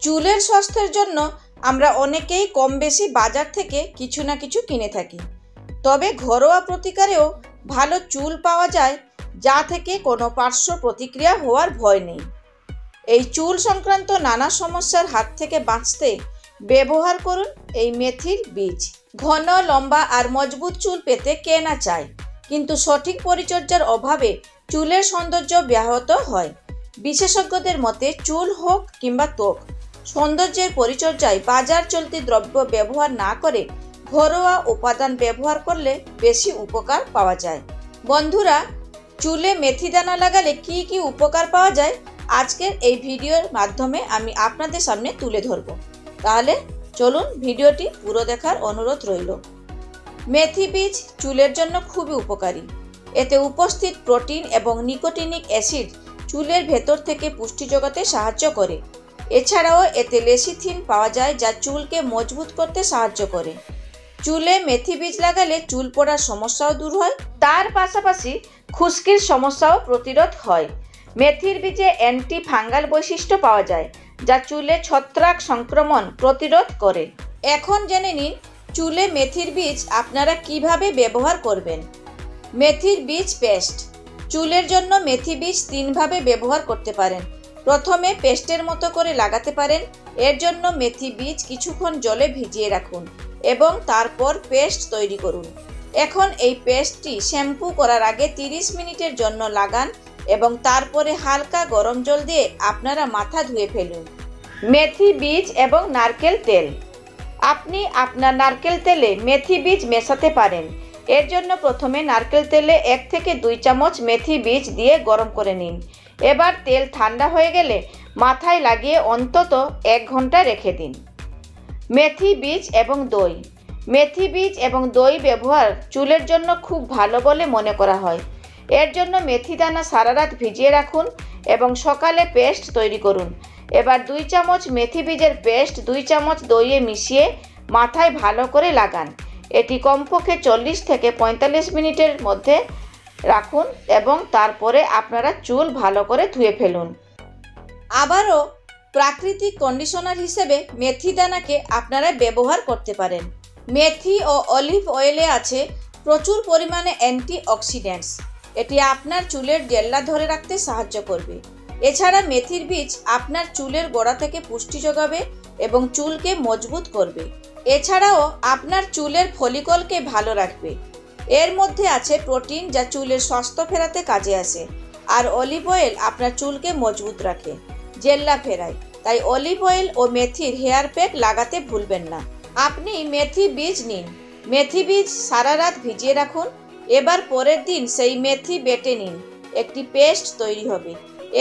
চুলের স্বাস্থ্যের জন্য আমরা অনেকেই কম বেশি বাজার থেকে কিছু না কিছু কিনে থাকি। তবে ঘরোয়া প্রতিকারেও ভালো চুল পাওয়া যায়, যা থেকে কোনো পার্শ্ব প্রতিক্রিয়া হওয়ার ভয় নেই। এই চুল সংক্রান্ত নানা সমস্যার হাত থেকে বাঁচতে ব্যবহার করুন এই মেথির বীজ। ঘন, লম্বা আর মজবুত চুল পেতে কে না চায়, কিন্তু সঠিক পরিচর্যার অভাবে চুলের সৌন্দর্য ব্যাহত হয়। বিশেষজ্ঞদের মতে চুল হোক কিংবা ত্বক, সৌন্দর্যের পরিচর্যায় বাজার চলতি দ্রব্য ব্যবহার না করে ঘরোয়া উপাদান ব্যবহার করলে বেশি উপকার পাওয়া যায়। বন্ধুরা, চুলে মেথি দানা লাগালে কি কি উপকার পাওয়া যায় আজকের এই ভিডিওর মাধ্যমে আমি আপনাদের সামনে তুলে ধরব। তাহলে চলুন ভিডিওটি পুরো দেখার অনুরোধ রইল। মেথি বীজ চুলের জন্য খুবই উপকারী। এতে উপস্থিত প্রোটিন এবং নিকোটিনিক অ্যাসিড চুলের ভেতর থেকে পুষ্টি জোগাতে সাহায্য করে। এছাড়াও এতে লেসিথিন পাওয়া যায়, যা চুলকে মজবুত করতে সাহায্য করে। চুলে মেথি বীজ লাগালে চুল পড়ার সমস্যাও দূর হয়, তার পাশাপাশি খুশকির সমস্যাও প্রতিরোধ হয়। মেথির বীজে অ্যান্টি ফাঙ্গাল বৈশিষ্ট্য পাওয়া যায়, যা চুলে ছত্রাক সংক্রমণ প্রতিরোধ করে। এখন জেনে নিন চুলে মেথির বীজ আপনারা কিভাবে ব্যবহার করবেন। মেথির বীজ পেস্ট। চুলের জন্য মেথি বীজ তিনভাবে ব্যবহার করতে পারেন। প্রথমে পেস্টের মতো করে লাগাতে পারেন। এর জন্য মেথি বীজ কিছুক্ষণ জলে ভিজিয়ে রাখুন এবং তারপর পেস্ট তৈরি করুন। এখন এই পেস্টটি শ্যাম্পু করার আগে 30 মিনিটের জন্য লাগান এবং তারপরে হালকা গরম জল দিয়ে আপনারা মাথা ধুয়ে ফেলুন। মেথি বীজ এবং নারকেল তেল। আপনি আপনার নারকেল তেলে মেথি বীজ মেশাতে পারেন। এর জন্য প্রথমে নারকেল তেলে 1 থেকে 2 চামচ মেথি বীজ দিয়ে গরম করে নিন। এবার তেল ঠান্ডা হয়ে গেলে মাথায় লাগিয়ে অন্তত 1 ঘন্টা রেখে দিন। মেথি বীজ এবং দই। মেথি বীজ এবং দই ব্যবহার চুলের জন্য খুব ভালো বলে মনে করা হয়। এর জন্য মেথি দানা সারা রাত ভিজিয়ে রাখুন এবং সকালে পেস্ট তৈরি করুন। এবার 2 চামচ মেথি বীজের পেস্ট 2 চামচ দইয়ে মিশিয়ে মাথায় ভালো করে লাগান। এটি কমপক্ষে 40 থেকে 45 মিনিটের মধ্যে রাখুন এবং তারপরে আপনারা চুল ভালো করে ধুয়ে ফেলুন। আবারও প্রাকৃতিক কন্ডিশনার হিসেবে মেথি দানাকে আপনারা ব্যবহার করতে পারেন। মেথি ও অলিভ অয়েলে আছে প্রচুর পরিমাণে অ্যান্টিঅক্সিডেন্টস। এটি আপনার চুলের জেল্লা ধরে রাখতে সাহায্য করবে। এছাড়া মেথির বীজ আপনার চুলের গোড়া থেকে পুষ্টি যোগাবে এবং চুলকে মজবুত করবে। এছাড়াও আপনার চুলের ফলিকলকে ভালো রাখবে। এর মধ্যে আছে প্রোটিন, যা চুলের স্বাস্থ্য ফেরাতে কাজে আসে। আর অলিভ অয়েল আপনার চুলকে মজবুত রাখে, জেল্লা ফেরায়। তাই অলিভ অয়েল ও মেথির হেয়ার প্যাক লাগাতে ভুলবেন না। আপনি মেথি বীজ নিন, মেথি বীজ সারা রাত ভিজিয়ে রাখুন। এবার পরের দিন সেই মেথি বেটে নিন, একটি পেস্ট তৈরি হবে।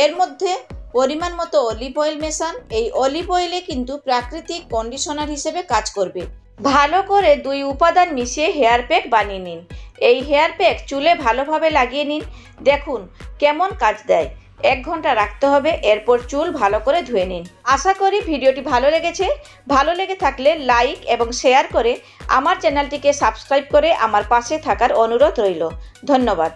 এর মধ্যে পরিমাণ মতো অলিভ অয়েল মেশান। এই অলিভ অয়েলে কিন্তু প্রাকৃতিক কন্ডিশনার হিসেবে কাজ করবে। ভালো করে 2 উপাদান মিশিয়ে হেয়ার প্যাক বানিয়ে নিন। এই হেয়ার প্যাক চুলে ভালোভাবে লাগিয়ে নিন, দেখুন কেমন কাজ দেয়। 1 ঘন্টা রাখতে হবে, এরপর চুল ভালো করে ধুয়ে নিন। আশা করি ভিডিওটি ভালো লেগেছে। ভালো লেগে থাকলে লাইক এবং শেয়ার করে আমার চ্যানেলটিকে সাবস্ক্রাইব করে আমার পাশে থাকার অনুরোধ রইল। ধন্যবাদ।